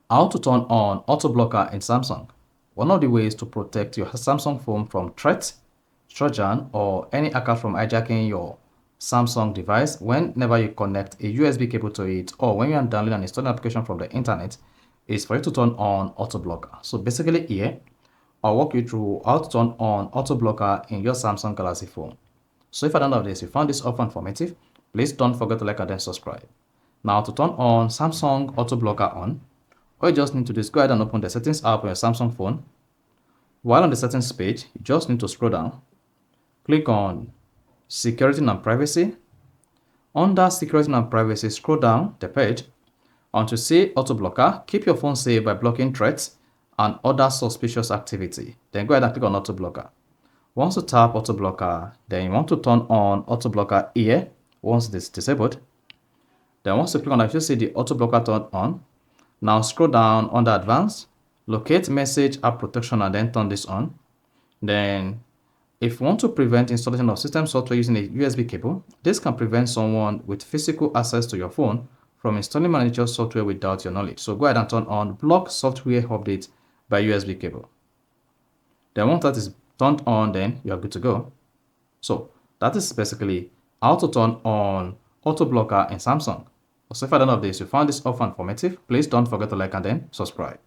How to turn on auto blocker in Samsung. One of the ways to protect your Samsung phone from threats, Trojan, or any hacker from hijacking your Samsung device whenever you connect a USB cable to it or when you are downloading and installing an application from the internet is for you to turn on auto blocker. So basically here, I'll walk you through how to turn on auto blocker in your Samsung Galaxy phone. So if at the end of this you found this often informative, please don't forget to like and then subscribe. Now to turn on Samsung auto blocker on, all you just need to do is go ahead and open the settings app on your Samsung phone. While on the settings page, you just need to scroll down, click on security and privacy. Under security and privacy, scroll down the page until say auto blocker. Keep your phone safe by blocking threats and other suspicious activity. Then go ahead and click on auto blocker. Once you tap auto blocker, then you want to turn on auto blocker here once it is disabled. Then once you click on that, you see the auto blocker turned on. Now scroll down under advanced, locate message app protection and then turn this on. Then if you want to prevent installation of system software using a USB cable, this can prevent someone with physical access to your phone from installing malicious software without your knowledge. So go ahead and turn on block software update by USB cable. Then once that is turned on, then you are good to go. So that is basically how to turn on auto blocker in Samsung. So if at the end of this you found this offer informative, please don't forget to like and then subscribe.